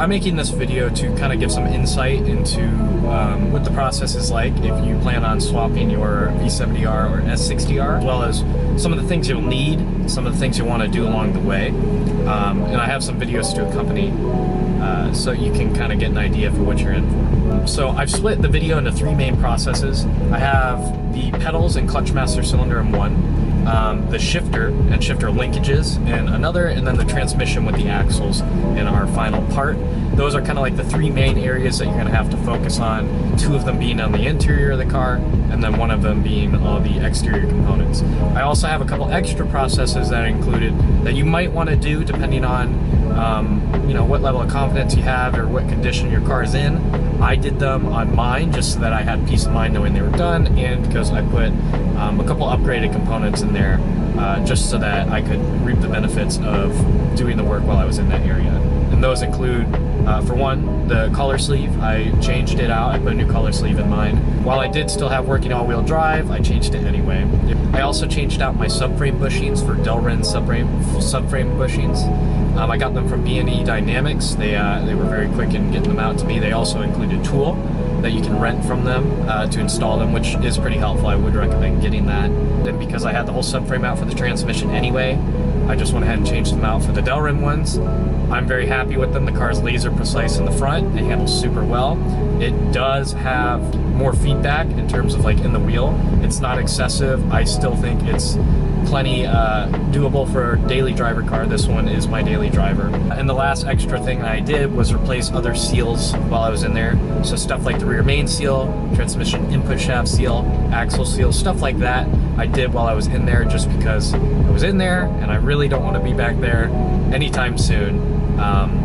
I'm making this video to kind of give some insight into what the process is like if you plan on swapping your V70R or S60R, as well as some of the things you'll need, some of the things you want to do along the way. And I have some videos to accompany so you can kind of get an idea for what you're in for. So I've split the video into three main processes. I have the pedals and clutch master cylinder in one, the shifter and shifter linkages in another, and then the transmission with the axles in our final part. Those are kind of like the three main areas that you're going to have to focus on, two of them being on the interior of the car, and then one of them being all the exterior components. I also have a couple extra processes that are included that you might want to do depending on you know, what level of confidence you have or what condition your car is in. I did them on mine just so that I had peace of mind knowing they were done, and because I put a couple upgraded components in there just so that I could reap the benefits of doing the work while I was in that area. And those include, for one, the collar sleeve. I changed it out. I put a new collar sleeve in mine. While I did still have working all-wheel drive, I changed it anyway. I also changed out my subframe bushings for Delrin subframe bushings. I got them from BNE Dynamics. They were very quick in getting them out to me. They also include a tool that you can rent from them to install them, which is pretty helpful. I would recommend getting that. And because I had the whole subframe out for the transmission anyway, I just went ahead and changed them out for the Delrin ones. I'm very happy with them. The car's laser precise in the front. It handles super well. It does have more feedback in terms of like in the wheel. It's not excessive. I still think it's plenty doable for a daily driver car. This one is my daily driver. And the last extra thing I did was replace other seals while I was in there. So stuff like the rear main seal, transmission input shaft seal, axle seal, stuff like that I did while I was in there just because I was in there and I really don't want to be back there anytime soon.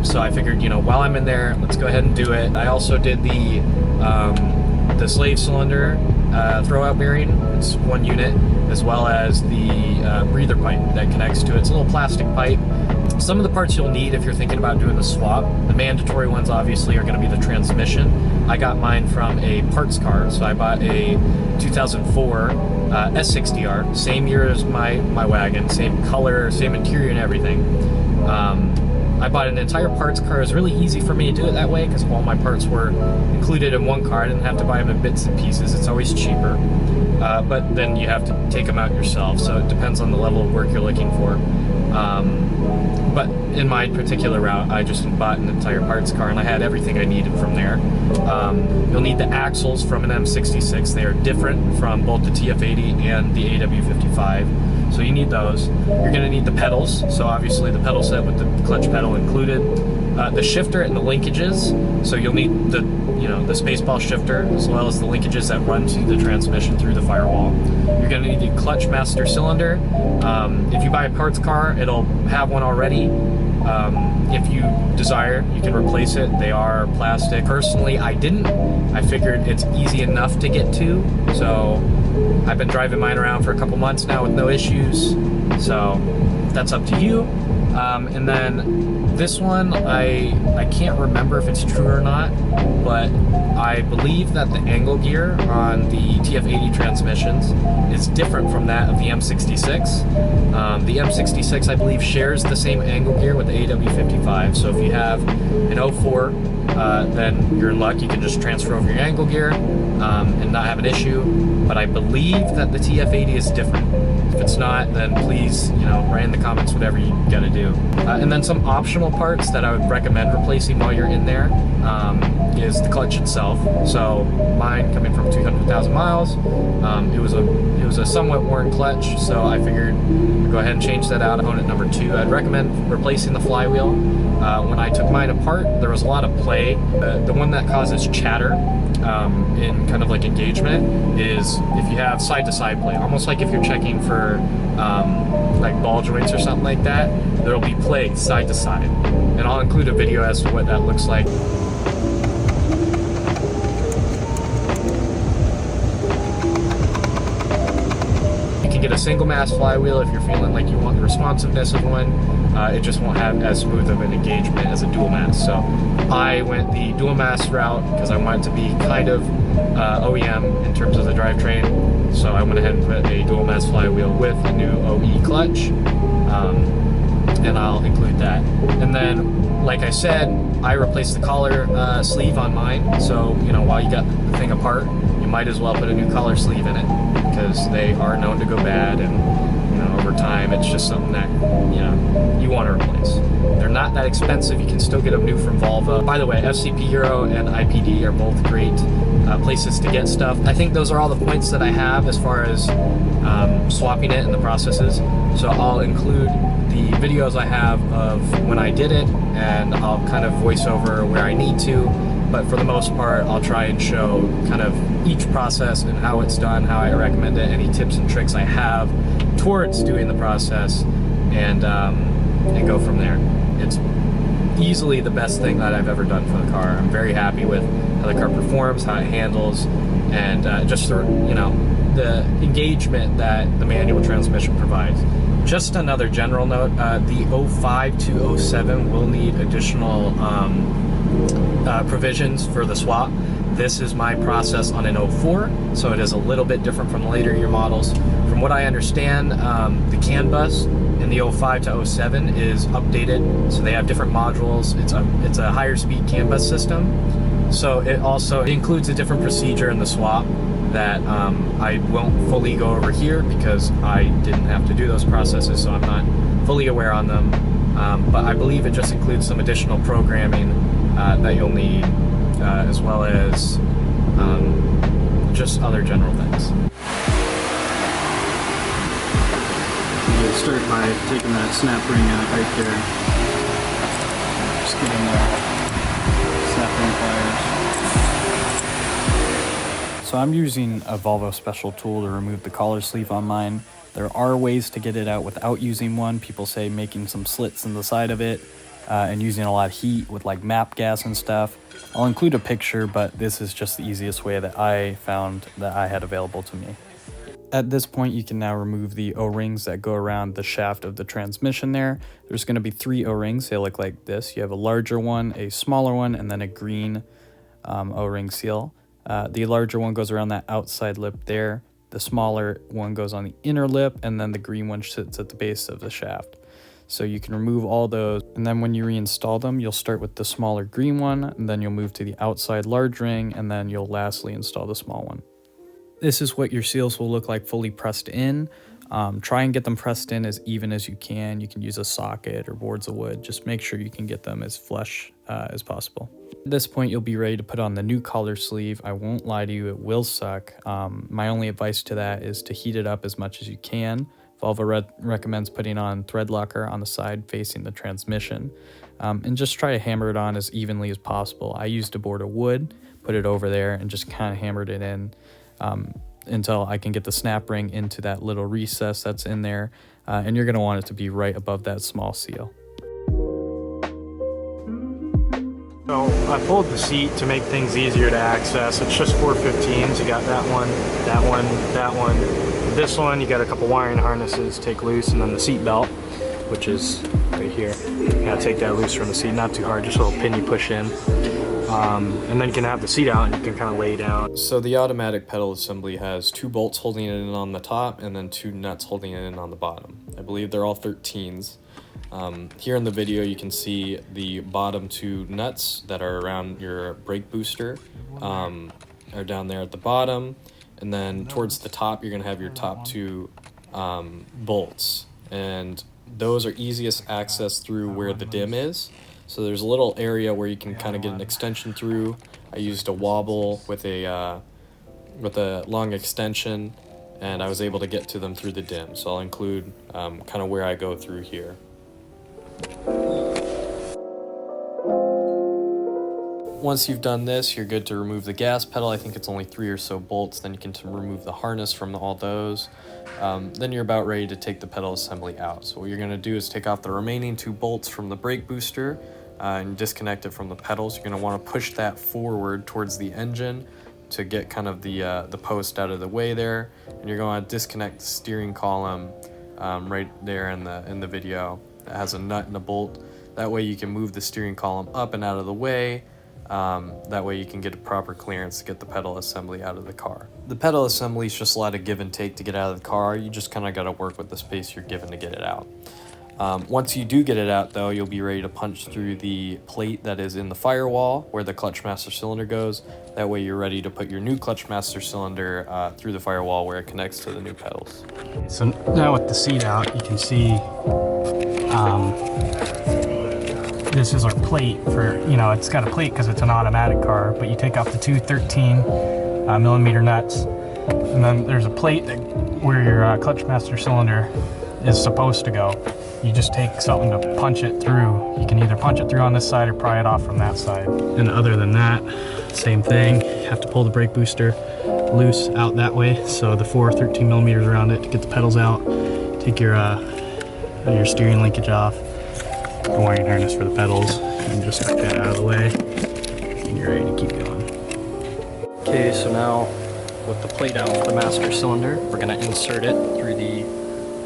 So I figured, you know, while I'm in there, let's go ahead and do it. I also did the slave cylinder throwout bearing. It's one unit, as well as the breather pipe that connects to it. It's a little plastic pipe. Some of the parts you'll need if you're thinking about doing the swap. The mandatory ones obviously are going to be the transmission. I got mine from a parts car, so I bought a 2004 S60R, same year as my wagon, same color, same interior and everything. I bought an entire parts car. It was really easy for me to do it that way because all my parts were included in one car. I didn't have to buy them in bits and pieces. It's always cheaper. But then you have to take them out yourself, so it depends on the level of work you're looking for. But in my particular route, I just bought an entire parts car and I had everything I needed from there. You'll need the axles from an M66. They are different from both the TF80 and the AW55. So you need those. You're going to need the pedals. So obviously the pedal set with the clutch pedal included. The shifter and the linkages. So you'll need the Spaceball shifter as well as the linkages that run to the transmission through the firewall. You're going to need the clutch master cylinder. If you buy a parts car, it'll have one already. If you desire, you can replace it. They are plastic. Personally, I didn't. I figured it's easy enough to get to, so I've been driving mine around for a couple months now with no issues. So that's up to you. And then this one, I can't remember if it's true or not, but I believe that the angle gear on the TF80 transmissions is different from that of the M66. The M66, I believe, shares the same angle gear with the AW55, so if you have an 04, then you're in luck. You can just transfer over your angle gear and not have an issue, but I believe that the TF80 is different. If it's not, then please, write in the comments whatever you gotta do. And then some optional parts that I would recommend replacing while you're in there is the clutch itself. So mine, coming from 200,000 miles, it was a somewhat worn clutch, so I figured I'd go ahead and change that out. Component number 2, I'd recommend replacing the flywheel. When I took mine apart, there was a lot of play. The one that causes chatter in kind of like engagement is if you have side-to-side play, almost like if you're checking for like ball joints or something like that, there'll be play side-to-side. And I'll include a video as to what that looks like. You can get a single mass flywheel if you're feeling like you want the responsiveness of one. It just won't have as smooth of an engagement as a dual mass. So I went the dual mass route because I wanted to be kind of OEM in terms of the drivetrain. So I went ahead and put a dual mass flywheel with a new OE clutch. and I'll include that. And then, like I said, I replaced the collar sleeve on mine, so you know, while you got the thing apart, you might as well put a new collar sleeve in it, because they are known to go bad, and you know, over time it's just something that, you know, you want to replace. They're not that expensive. You can still get them new from Volvo. By the way, FCP Euro and IPD are both great places to get stuff. I think those are all the points that I have as far as swapping it and the processes. So I'll include the videos I have of when I did it, and I'll kind of voice over where I need to. But for the most part, I'll try and show kind of each process and how it's done, how I recommend it, any tips and tricks I have towards doing the process, and go from there. It's easily the best thing that I've ever done for the car. I'm very happy with how the car performs, how it handles, and just the, you know, the engagement that the manual transmission provides. Just another general note, the 05 to 07 will need additional provisions for the swap. This is my process on an 04, so it is a little bit different from the later year models. From what I understand, the CAN bus in the 05 to 07 is updated, so they have different modules. It's a higher speed CAN bus system, so it also includes a different procedure in the swap that I won't fully go over here because I didn't have to do those processes, so I'm not fully aware on them. But I believe it just includes some additional programming that you'll need, as well as just other general things. You start by taking that snap ring out right there. Just getting the snap ring pliers. So I'm using a Volvo special tool to remove the collar sleeve on mine. There are ways to get it out without using one. People say making some slits in the side of it and using a lot of heat with like MAP gas and stuff. I'll include a picture, but this is just the easiest way that I found that I had available to me. At this point, you can now remove the O-rings that go around the shaft of the transmission there. There's going to be 3 O-rings. They look like this. You have a larger one, a smaller one, and then a green O-ring seal. The larger one goes around that outside lip there. The smaller one goes on the inner lip, and then the green one sits at the base of the shaft. So you can remove all those, and then when you reinstall them, you'll start with the smaller green one, and then you'll move to the outside large ring, and then you'll lastly install the small one. This is what your seals will look like fully pressed in. Try and get them pressed in as even as you can. You can use a socket or boards of wood. Just make sure you can get them as flush as possible. At this point, you'll be ready to put on the new collar sleeve. I won't lie to you, it will suck. My only advice to that is to heat it up as much as you can. Volvo recommends putting on thread locker on the side facing the transmission, and just try to hammer it on as evenly as possible. I used a board of wood, put it over there, and just kind of hammered it in until I can get the snap ring into that little recess that's in there, and you're going to want it to be right above that small seal. So I pulled the seat to make things easier to access. It's just 415s. You got that one, that one, that one. This one, you got a couple wiring harnesses take loose, and then the seat belt, which is right here. You gotta take that loose from the seat, not too hard, just a little pin you push in. And then you can have the seat out and you can kind of lay down. So the automatic pedal assembly has 2 bolts holding it in on the top and then 2 nuts holding it in on the bottom. I believe they're all 13s. Here in the video you can see the bottom 2 nuts that are around your brake booster are down there at the bottom, and then towards the top you're going to have your top 2 bolts, and those are easiest access through where the dim is. So there's a little area where you can kind of get an extension through. I used a wobble with a long extension, and I was able to get to them through the dim. So I'll include kind of where I go through here. Once you've done this, you're good to remove the gas pedal. I think it's only 3 or so bolts. Then you can remove the harness from all those. Then you're about ready to take the pedal assembly out. So what you're going to do is take off the remaining 2 bolts from the brake booster and disconnect it from the pedals. You're going to want to push that forward towards the engine to get kind of the post out of the way there. And you're going to disconnect the steering column right there in the video. It has a nut and a bolt. That way you can move the steering column up and out of the way. That way you can get a proper clearance to get the pedal assembly out of the car. The pedal assembly is just a lot of give and take to get out of the car. You just kind of got to work with the space you're given to get it out. Once you do get it out though, you'll be ready to punch through the plate that is in the firewall where the clutch master cylinder goes. That way you're ready to put your new clutch master cylinder through the firewall where it connects to the new pedals. So now with the seat out, you can see this is our plate for, it's got a plate because it's an automatic car, but you take off the two 13 millimeter nuts, and then there's a plate where your clutch master cylinder is supposed to go. You just take something to punch it through. You can either punch it through on this side or pry it off from that side. And other than that, same thing. You have to pull the brake booster loose out that way. So the four 13 millimeters around it to get the pedals out. Take your steering linkage off. The wiring harness for the pedals. And just knock that out of the way. And you're ready to keep going. Okay, so now with the plate out for the master cylinder, we're gonna insert it through the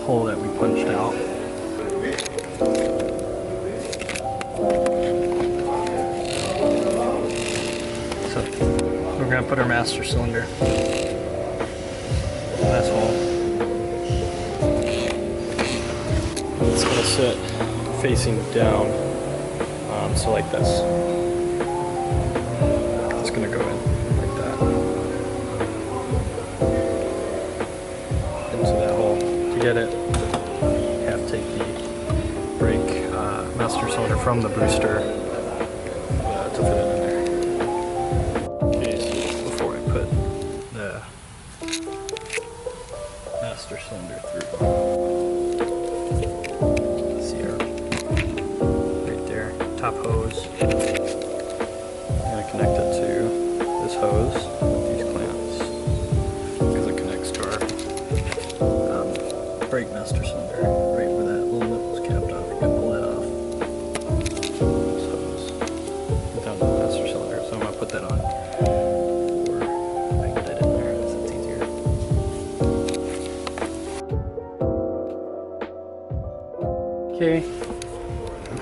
hole that we punched out. So we're gonna put our master cylinder in this hole. It's gonna sit facing down, so like this. It's gonna go in like that into that hole. To get it, you have to take the brake master cylinder from the booster to fit it in there. Okay, so before I put the master cylinder through, see our right there, top hose. I'm gonna connect it to this hose with these clamps because it connects to our brake master cylinder, right where that little nip was capped off. You can pull that off. This hose down to the master cylinder. So I'm gonna put that on, or I can get it in there because it's easier. Okay,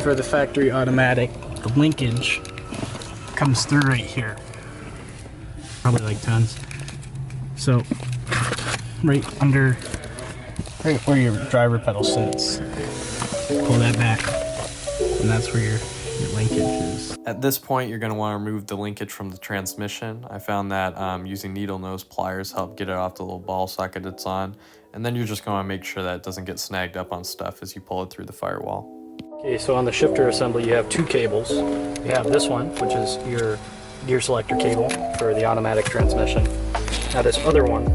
for the factory automatic, the linkage comes through right here. Probably like tons. So right under, right where your driver pedal sits, pull that back, and that's where your linkage is. At this point, you're going to want to remove the linkage from the transmission. I found that using needle nose pliers help get it off the little ball socket it's on, and then you're just going to make sure that it doesn't get snagged up on stuff as you pull it through the firewall. Okay, so on the shifter assembly you have two cables. You have this one, which is your gear selector cable for the automatic transmission. Now this other one,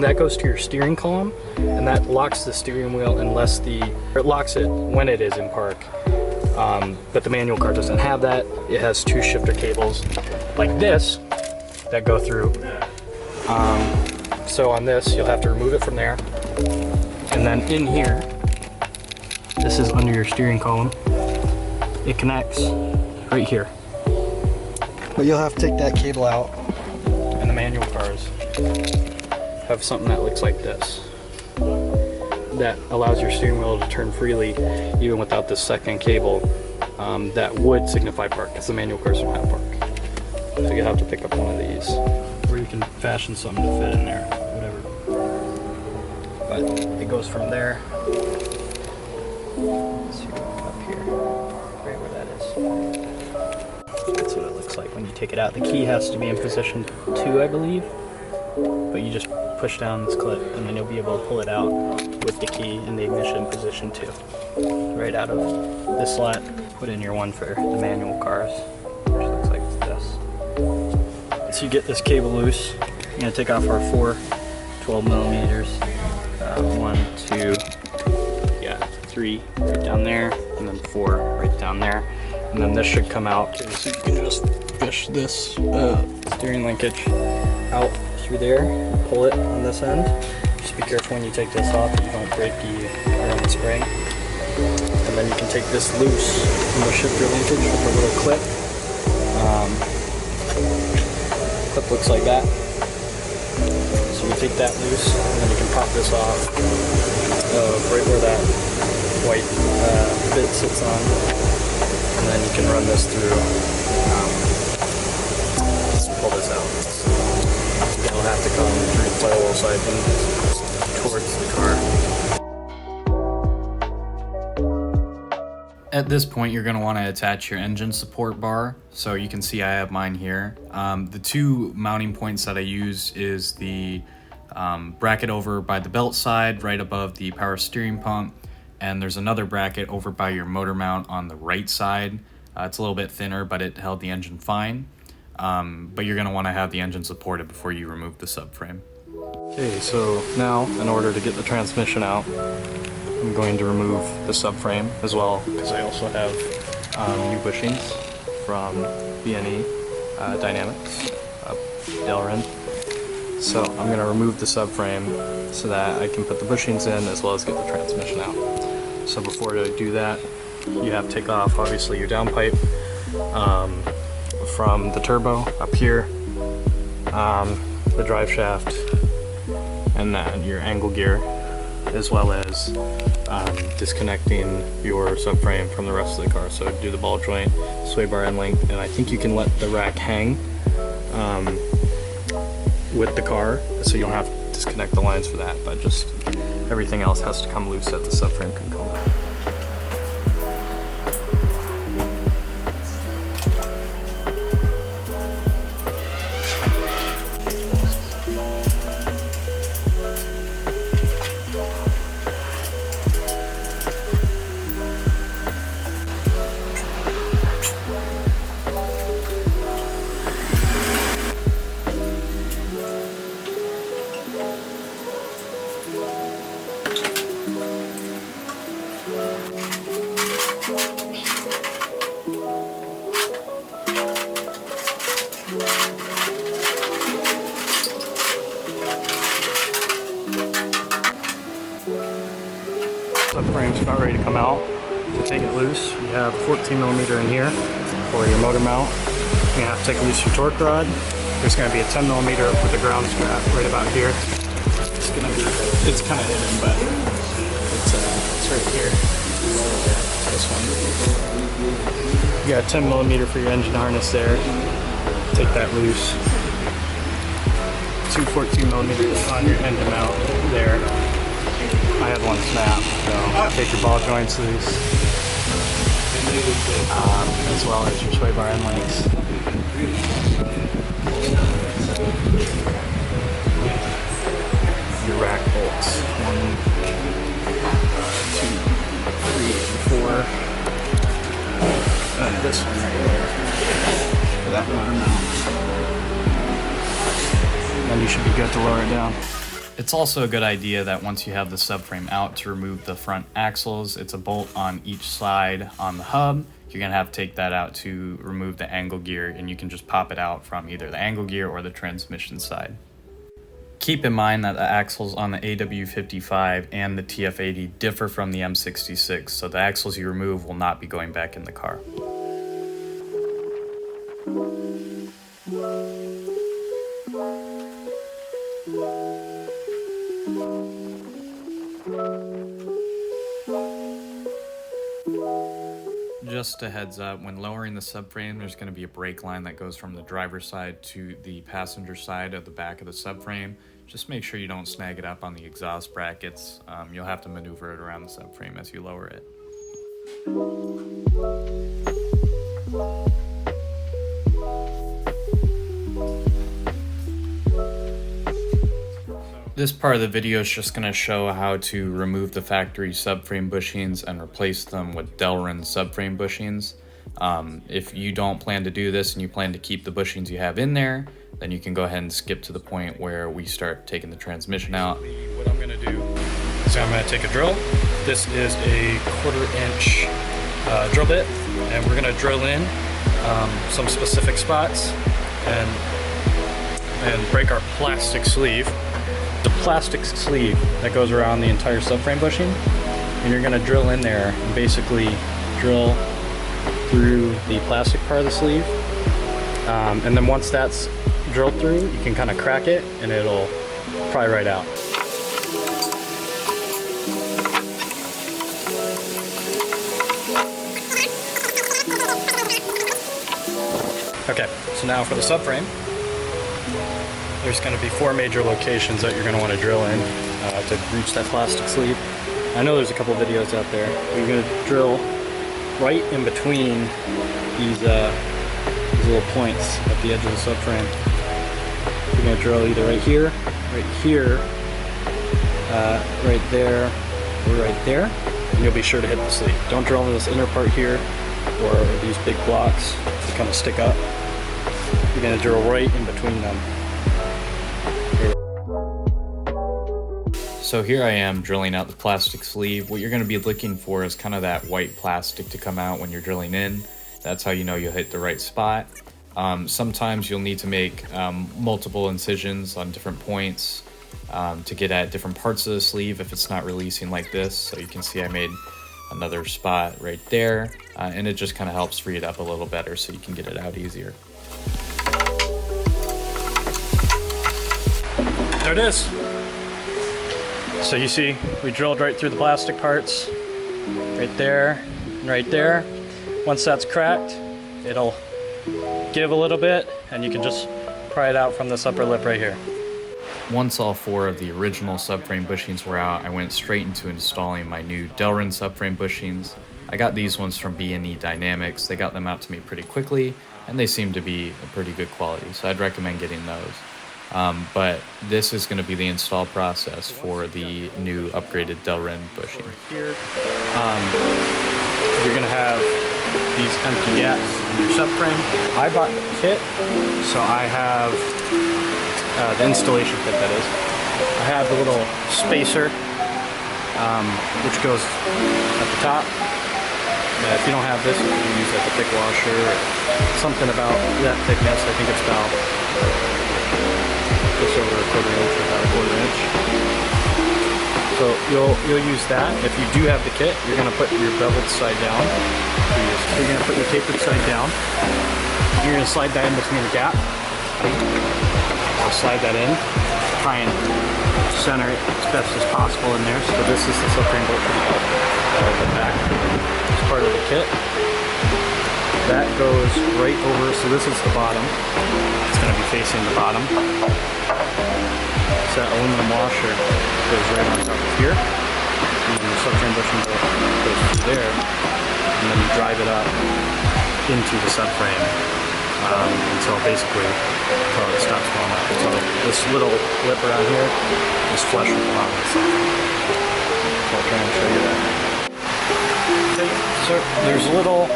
that goes to your steering column, and that locks the steering wheel unless it locks it when it is in park. But the manual car doesn't have that. It has two shifter cables like this that go through. So on this, you'll have to remove it from there. And then in here, this is under your steering column. It connects right here. But you'll have to take that cable out, and the manual cars have something that looks like this. That allows your steering wheel to turn freely even without this second cable that would signify park, because the manual cars don't have park. So you'll have to pick up one of these. Or you can fashion something to fit in there, whatever. But it goes from there. Let's see, up here, right where that is. That's what it looks like when you take it out. The key has to be in position 2, I believe. But you just push down this clip and then you'll be able to pull it out with the key in the ignition position 2. Right out of this slot, put in your one for the manual cars, which looks like this. So you get this cable loose, you're going to take off our 4 12 millimeters. 1, 2, 3 right down there, and then 4 right down there. And then this should come out. Okay, so you can just fish this steering linkage out through there, pull it on this end. Just be careful when you take this off that you don't break the around the spring. And then you can take this loose from the shifter linkage with a little clip. Clip looks like that. So you take that loose, and then you can pop this off right where that white bit sits on, and then you can run this through. Pull this out. It'll have to come through the flywheel side and towards the car. At this point, you're going to want to attach your engine support bar. So you can see I have mine here. The two mounting points that I use is the bracket over by the belt side, right above the power steering pump. And there's another bracket over by your motor mount on the right side. It's a little bit thinner, but it held the engine fine. But you're going to want to have the engine supported before you remove the subframe. Okay, so now in order to get the transmission out, I'm going to remove the subframe as well, because I also have new bushings from BNE Dynamics, Delrin. So I'm going to remove the subframe so that I can put the bushings in as well as get the transmission out. So before I do that, you have to take off obviously your downpipe from the turbo up here, the drive shaft, and then your angle gear, as well as disconnecting your subframe from the rest of the car. So do the ball joint, sway bar end length, and I think you can let the rack hang with the car, so you don't have to disconnect the lines for that, but just everything else has to come loose that the subframe can come out. Subframe's about ready to come out. To take it loose, you have 14mm in here for your motor mount. You have to take loose your torque rod. There's going to be a 10mm with a ground strap right about here. It's kind of hidden, but it's right here. This one. You got a 10mm for your engine harness there. Take that loose. Two 14mm on your engine mount there. I had one snap, so take your ball joints loose, as well as your sway bar end links. Your rack bolts, 1, 2, 3, and 4. And this one right here for that motor mount. Then you should be good to lower it down. It's also a good idea that once you have the subframe out, to remove the front axles. It's a bolt on each side on the hub. You're gonna have to take that out to remove the angle gear, and you can just pop it out from either the angle gear or the transmission side. Keep in mind that the axles on the AW55 and the TF80 differ from the M66, so the axles you remove will not be going back in the car. Just a heads up, when lowering the subframe, there's going to be a brake line that goes from the driver's side to the passenger side of the back of the subframe. Just make sure you don't snag it up on the exhaust brackets. You'll have to maneuver it around the subframe as you lower it. This part of the video is just going to show how to remove the factory subframe bushings and replace them with Delrin subframe bushings. If you don't plan to do this and you plan to keep the bushings you have in there, then you can go ahead and skip to the point where we start taking the transmission out. What I'm going to do is I'm going to take a drill. This is a 1/4 inch drill bit, and we're going to drill in some specific spots and break our plastic sleeve. The plastic sleeve that goes around the entire subframe bushing, and you're going to drill in there and basically drill through the plastic part of the sleeve, and then once that's drilled through, you can kind of crack it and it'll pry right out. Okay, so now for the subframe, there's going to be 4 major locations that you're going to want to drill in to reach that plastic sleeve. I know there's a couple videos out there. You're going to drill right in between these little points at the edge of the subframe. You're gonna drill either right here, right there, or right there, and you'll be sure to hit the sleeve. Don't drill in this inner part here, or these big blocks that kind of stick up. You're gonna drill right in between them. So here I am drilling out the plastic sleeve. What you're gonna be looking for is kind of that white plastic to come out when you're drilling in. That's how you know you'll hit the right spot. Sometimes you'll need to make multiple incisions on different points to get at different parts of the sleeve if it's not releasing like this. So you can see I made another spot right there, and it just kind of helps free it up a little better so you can get it out easier. There it is. So you see, we drilled right through the plastic parts, right there, and right there. Once that's cracked, it'll give a little bit, and you can just pry it out from this upper lip right here. Once all 4 of the original subframe bushings were out, I went straight into installing my new Delrin subframe bushings. I got these ones from BNE Dynamics. They got them out to me pretty quickly, and they seem to be a pretty good quality, so I'd recommend getting those. But this is going to be the install process for the new upgraded Delrin bushing. Here, you're going to have these empty gaps in your subframe. I bought the kit, so I have the installation kit, that is. I have the little spacer, which goes at the top. If you don't have this, you can use like a thick washer or something about that thickness. I think it's about just over a quarter inch, about a quarter inch. So you'll use that. If you do have the kit, you're going to put your beveled side down. You're going to put your tapered side down. You're going to slide that in between the gap. I'll slide that in. Try and center it as best as possible in there. So this is the subframe bolt for the back. It's part of the kit. That goes right over. So this is the bottom. It's going to be facing the bottom. So that aluminum washer goes right on top of here. And then the subframe bushing bolt goes through there. And then you drive it up into the subframe until basically it stops going up. So this little lip around here is flush with the bottom of the subframe. So I'll try and show you that. Okay, so there's a little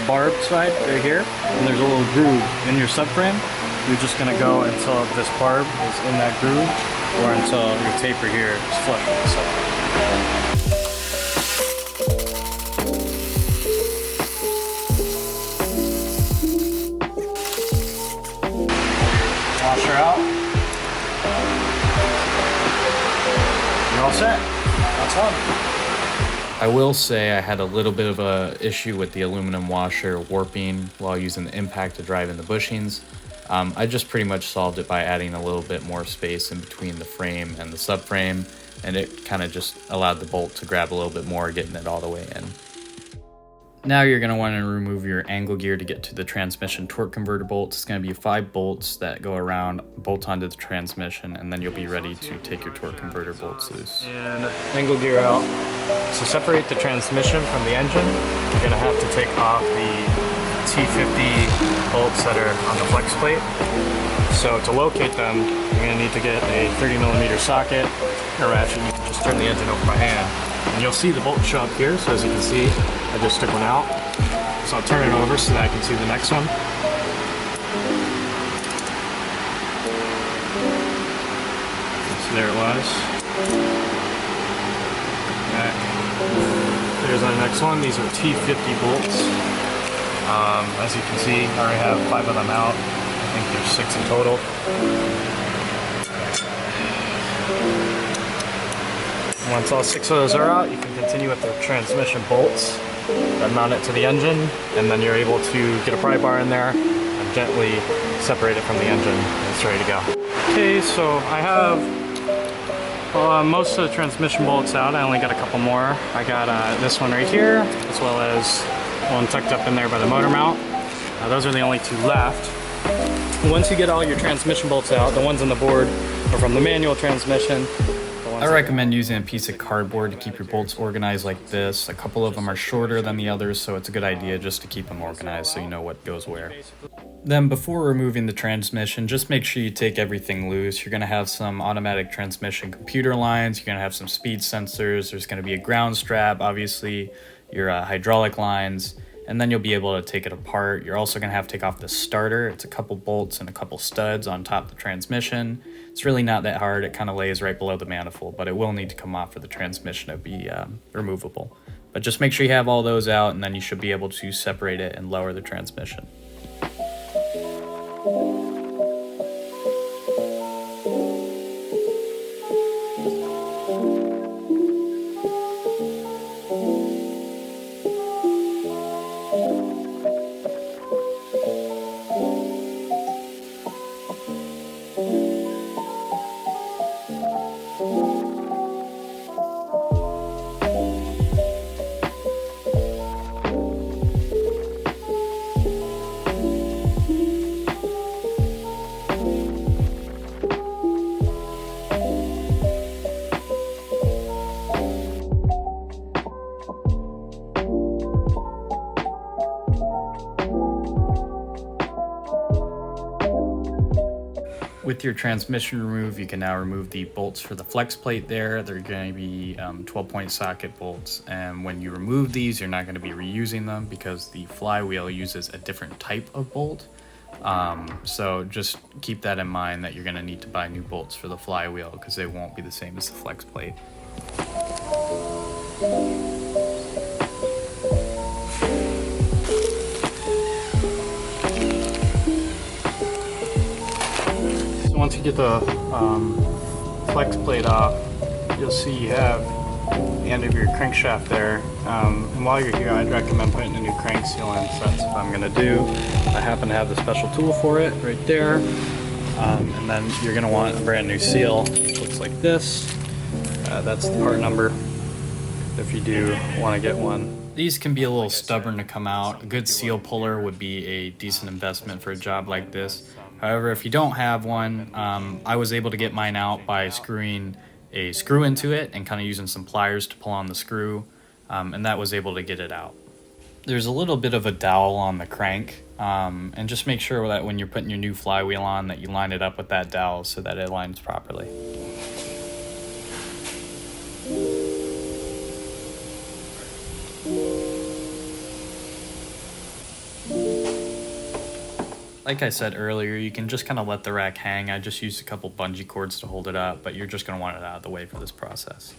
barbed side right here, and there's a little groove in your subframe. You're just going to go until this barb is in that groove, or until your taper here is flush with the subframe. Wash her out. You're all set. That's on. I will say I had a little bit of a issue with the aluminum washer warping while using the impact to drive in the bushings. I just pretty much solved it by adding a little bit more space in between the frame and the subframe, and it kind of just allowed the bolt to grab a little bit more, getting it all the way in. Now you're going to want to remove your angle gear to get to the transmission torque converter bolts. It's going to be 5 bolts that go around, bolt onto the transmission, and then you'll be ready to take your torque converter bolts loose. And angle gear out. To separate the transmission from the engine, you're going to have to take off the T50 bolts that are on the flex plate. So to locate them, you're going to need to get a 30mm socket and a ratchet. You can just turn the engine over by hand. And you'll see the bolt show up here, so as you can see, I just took one out. So I'll turn it over so that I can see the next one. So there it was. Okay. There's our next one. These are T50 bolts. As you can see, I already have 5 of them out. I think there's 6 in total. Once all 6 of those are out, you can continue with the transmission bolts that mount it to the engine, and then you're able to get a pry bar in there and gently separate it from the engine, and it's ready to go. Okay, so I have most of the transmission bolts out. I only got a couple more. I got this one right here, as well as one tucked up in there by the motor mount. Those are the only 2 left. Once you get all your transmission bolts out, the ones on the board are from the manual transmission. The I recommend using a piece of cardboard to keep your bolts organized like this. A couple of them are shorter than the others, so it's a good idea just to keep them organized so you know what goes where. Then before removing the transmission, just make sure you take everything loose. You're going to have some automatic transmission computer lines, you're going to have some speed sensors, there's going to be a ground strap, obviously your hydraulic lines, and then you'll be able to take it apart. You're also going to have to take off the starter. It's a couple bolts and a couple studs on top of the transmission. It's really not that hard. It kind of lays right below the manifold, but it will need to come off for the transmission to be removable. But just make sure you have all those out, and then you should be able to separate it and lower the transmission. With your transmission removed, you can now remove the bolts for the flex plate there. They're going to be 12-point socket bolts, and when you remove these, you're not going to be reusing them because the flywheel uses a different type of bolt. So just keep that in mind that you're going to need to buy new bolts for the flywheel because they won't be the same as the flex plate. Once you get the flex plate off, you'll see you have the end of your crankshaft there. And while you're here, I'd recommend putting a new crank seal in. So that's what I'm going to do. I happen to have the special tool for it right there. And then you're going to want a brand new seal. It looks like this. That's the part number if you do want to get one. These can be a little stubborn to come out. A good seal puller would be a decent investment for a job like this. However, if you don't have one, I was able to get mine out by screwing a screw into it and kind of using some pliers to pull on the screw, and that was able to get it out. There's a little bit of a dowel on the crank, and just make sure that when you're putting your new flywheel on that you line it up with that dowel so that it lines properly. Like I said earlier, you can just kind of let the rack hang. I just used a couple bungee cords to hold it up, but you're just going to want it out of the way for this process.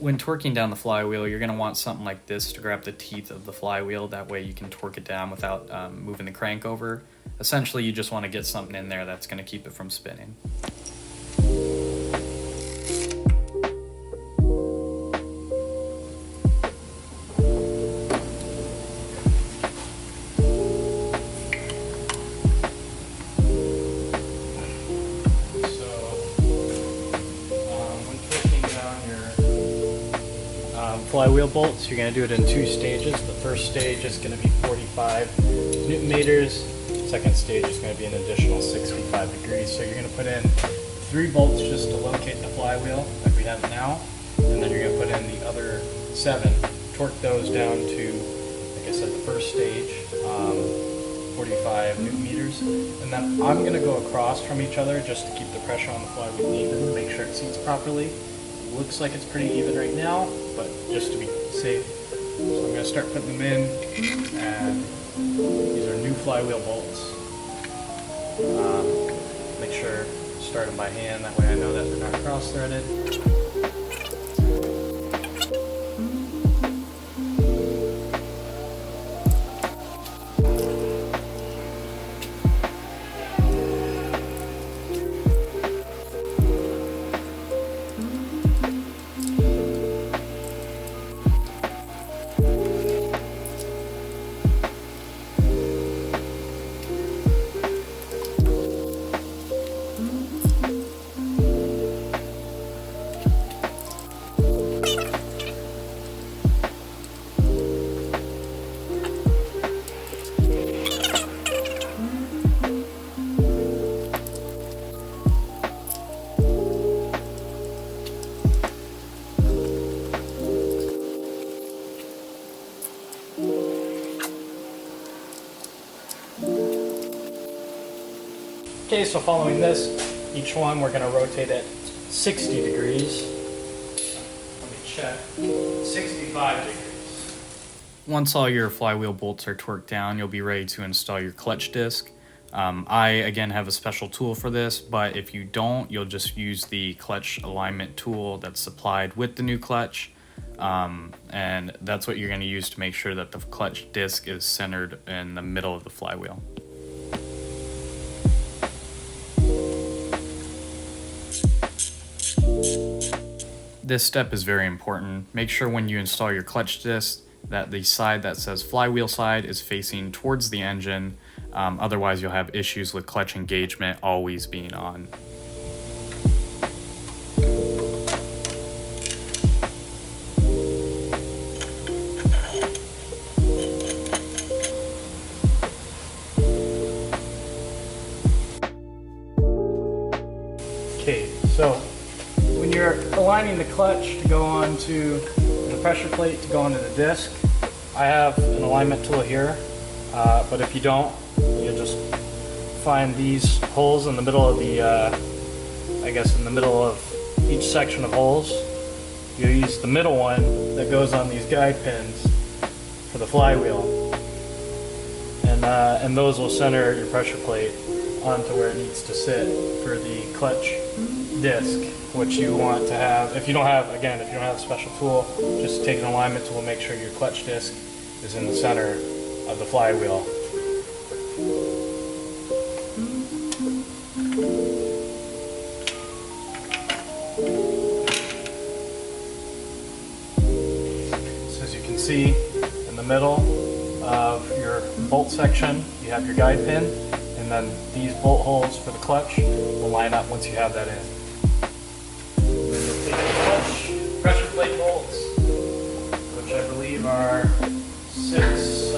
When torquing down the flywheel, you're going to want something like this to grab the teeth of the flywheel. That way you can torque it down without moving the crank over. Essentially, you just want to get something in there that's going to keep it from spinning. Flywheel bolts, you're going to do it in two stages. The first stage is going to be 45 Newton meters. Second stage is going to be an additional 65 degrees. So you're going to put in 3 bolts just to locate the flywheel like we have it now, and then you're going to put in the other 7, torque those down to, like I said, the first stage, 45 Newton meters, and then I'm going to go across from each other just to keep the pressure on the flywheel even, make sure it seats properly. Looks like it's pretty even right now, but just to be safe, so I'm going to start putting them in, and these are new flywheel bolts. Make sure to start them by hand, that way I know that they're not cross-threaded. Okay, so following this, each one we're going to rotate it 60 degrees. Let me check. 65 degrees. Once all your flywheel bolts are torqued down, you'll be ready to install your clutch disc. I, again, have a special tool for this, but if you don't, you'll just use the clutch alignment tool that's supplied with the new clutch. And that's what you're going to use to make sure that the clutch disc is centered in the middle of the flywheel. This step is very important. Make sure when you install your clutch disc that the side that says flywheel side is facing towards the engine. Otherwise you'll have issues with clutch engagement always being on. Okay, so when you're aligning the clutch to go on to the pressure plate to go onto the disc, I have an alignment tool here, but if you don't, you just find these holes in the middle of the, I guess in the middle of each section of holes. You use the middle one that goes on these guide pins for the flywheel, and those will center your pressure plate onto where it needs to sit for the clutch disc, which you want to have. If you don't have, again, if you don't have a special tool, just take an alignment tool, make sure your clutch disc is in the center of the flywheel. So as you can see, in the middle of your bolt section, you have your guide pin, and then these bolt holes for the clutch will line up once you have that in. Then you'll take the clutch pressure plate bolts, which I believe are 6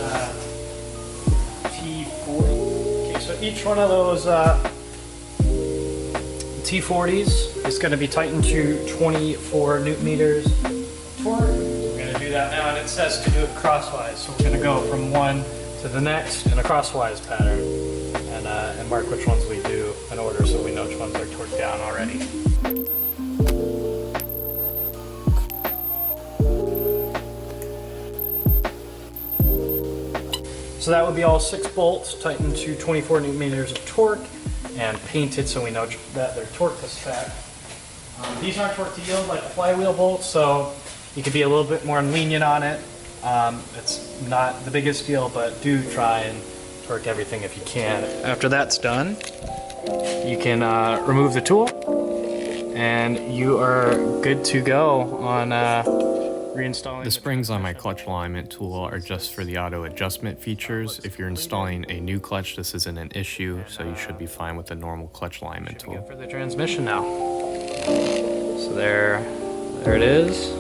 T40. Okay, so each one of those T40s is going to be tightened to 24 Newton meters torque. We're going to do that now, and it says to do it crosswise, so we're going to go from one to the next in a crosswise pattern, and mark which ones we do in order so we know which ones are torqued down already. So that would be all 6 bolts tightened to 24 Newton meters of torque and painted so we know that they're torqued to spec. These aren't torqued to yield like the flywheel bolts, so you could be a little bit more lenient on it. It's not the biggest deal, but do try and torque everything if you can. After that's done, you can remove the tool and you are good to go on reinstalling. The springs on my clutch alignment tool are just for the auto adjustment features. If you're installing a new clutch, this isn't an issue, so you should be fine with the normal clutch alignment tool. For the transmission now. So there it is.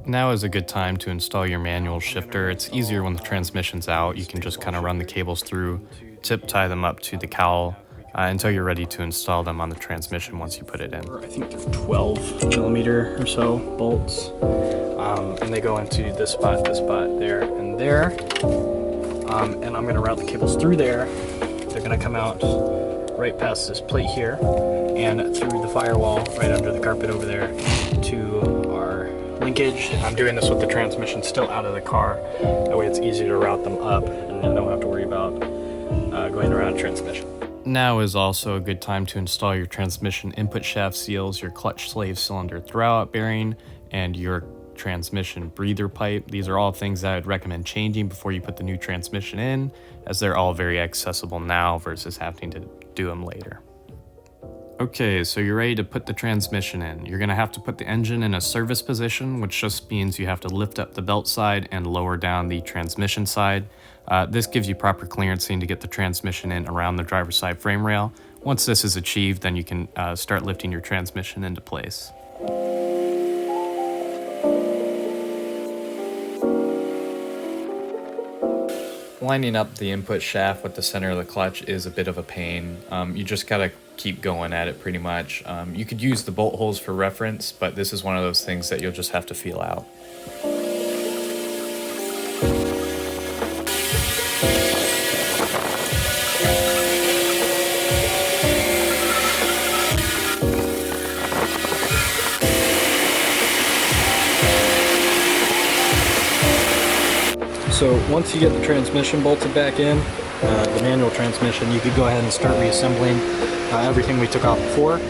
Now is a good time to install your manual shifter. It's easier when the transmission's out. You can just kind of run the cables through, tip tie them up to the cowl until you're ready to install them on the transmission once you put it in. I think they're 12 millimeter or so bolts, and they go into this spot, there, and there. And I'm going to route the cables through there. They're going to come out right past this plate here and through the firewall right under the carpet over there to our linkage. I'm doing this with the transmission still out of the car. That way it's easy to route them up and I don't have to worry about going around transmission. Now is also a good time to install your transmission input shaft seals, your clutch slave cylinder throwout bearing, and your transmission breather pipe. These are all things that I'd recommend changing before you put the new transmission in, as they're all very accessible now versus having to do them later. Okay, so you're ready to put the transmission in. You're gonna have to put the engine in a service position, which just means you have to lift up the belt side and lower down the transmission side. This gives you proper clearancing to get the transmission in around the driver's side frame rail. Once this is achieved, then you can start lifting your transmission into place. Lining up the input shaft with the center of the clutch is a bit of a pain. You just gotta keep going at it pretty much. You could use the bolt holes for reference, but this is one of those things that you'll just have to feel out. So once you get the transmission bolted back in, the manual transmission, you could go ahead and start reassembling everything we took off before.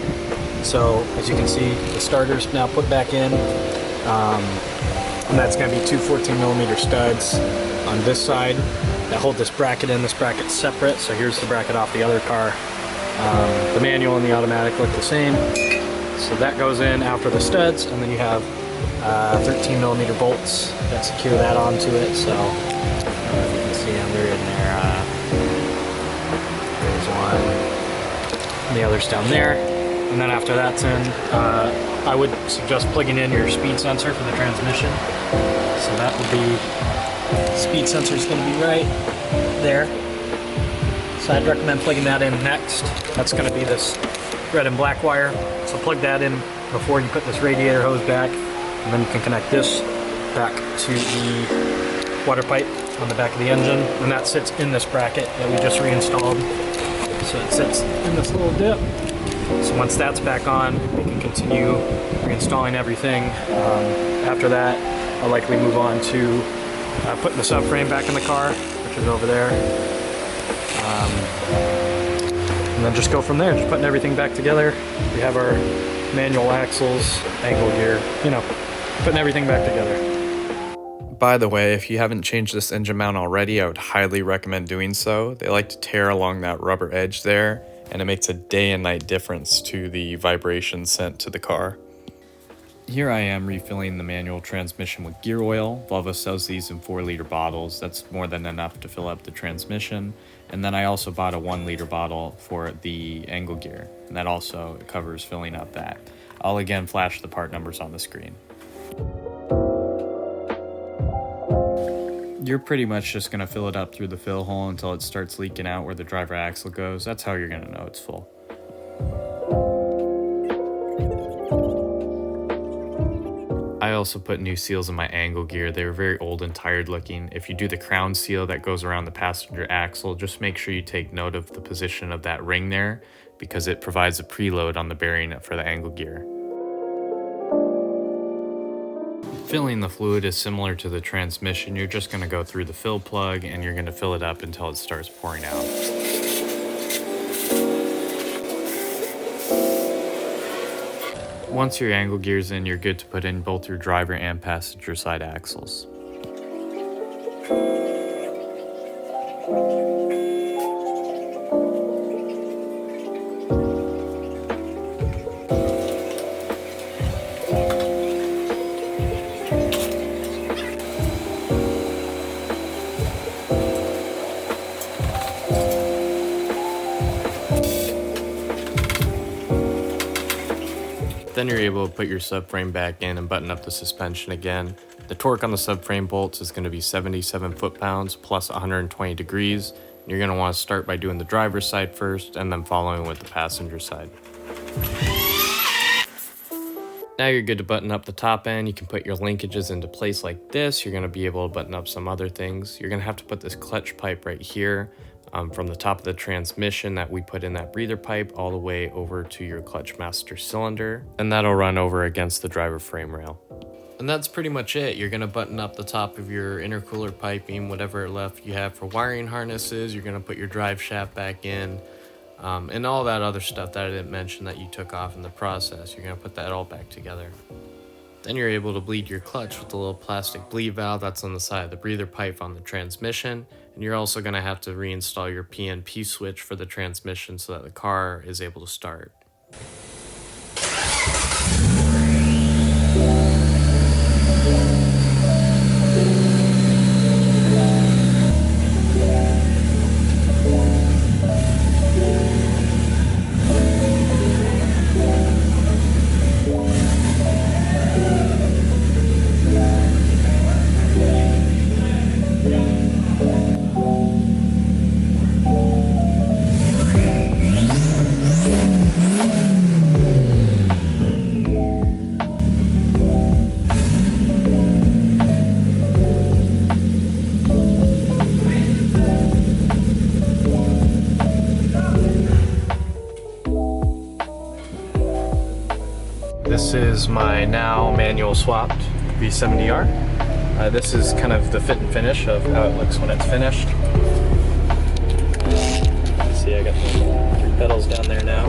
So as you can see, the starter's now put back in, and that's going to be two 14mm studs on this side that hold this bracket in. This bracket's separate, so here's the bracket off the other car. The manual and the automatic look the same, so that goes in after the studs, and then you have 13mm bolts that secure that onto it. So you can see them, they're in there. There's one, and the other's down there. And then after that's in, I would suggest plugging in your speed sensor for the transmission. So that would be, speed sensor is going to be right there. So I'd recommend plugging that in next. That's going to be this red and black wire. So plug that in before you put this radiator hose back, and then you can connect this back to the water pipe on the back of the engine, and that sits in this bracket that we just reinstalled. So it sits in this little dip. So once that's back on, we can continue reinstalling everything. After that, I'll likely move on to putting the subframe back in the car, which is over there. And then just go from there, just putting everything back together. We have our manual axles, angle gear, you know, putting everything back together. By the way, if you haven't changed this engine mount already, I would highly recommend doing so. They like to tear along that rubber edge there, and it makes a day and night difference to the vibration sent to the car. Here I am refilling the manual transmission with gear oil. Volvo sells these in 4-liter bottles. That's more than enough to fill up the transmission. And then I also bought a 1-liter bottle for the angle gear, and that also covers filling up that. I'll again flash the part numbers on the screen. You're pretty much just going to fill it up through the fill hole until it starts leaking out where the driver axle goes. That's how you're going to know it's full. I also put new seals in my angle gear. They were very old and tired looking. If you do the crown seal that goes around the passenger axle, just make sure you take note of the position of that ring there, because it provides a preload on the bearing for the angle gear. Filling the fluid is similar to the transmission. You're just going to go through the fill plug and you're going to fill it up until it starts pouring out. Once your angle gear's in, you're good to put in both your driver and passenger side axles. Then you're able to put your subframe back in and button up the suspension again. The torque on the subframe bolts is going to be 77 foot-pounds plus 120 degrees. You're going to want to start by doing the driver's side first and then following with the passenger side. Now you're good to button up the top end. You can put your linkages into place like this. You're going to be able to button up some other things. You're going to have to put this clutch pipe right here from the top of the transmission that we put in that breather pipe all the way over to your clutch master cylinder, and that'll run over against the driver frame rail. And that's pretty much it. You're going to button up the top of your intercooler piping, whatever left you have for wiring harnesses. You're going to put your drive shaft back in, and all that other stuff that I didn't mention that you took off in the process. You're going to put that all back together. Then you're able to bleed your clutch with the little plastic bleed valve that's on the side of the breather pipe on the transmission. And you're also going to have to reinstall your PNP switch for the transmission so that the car is able to start. This is my now manual swapped V70R. This is kind of the fit and finish of how it looks when it's finished. See, I got the 3 pedals down there now.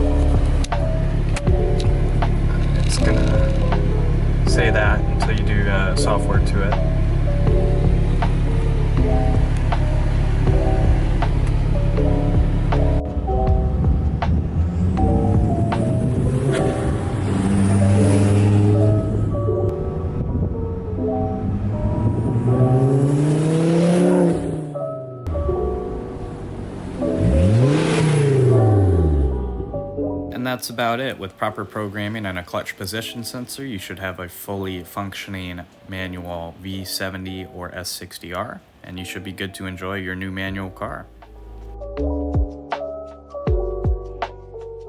It's gonna say that until you do software to it. And that's about it. With proper programming and a clutch position sensor, you should have a fully functioning manual V70 or S60R, and you should be good to enjoy your new manual car.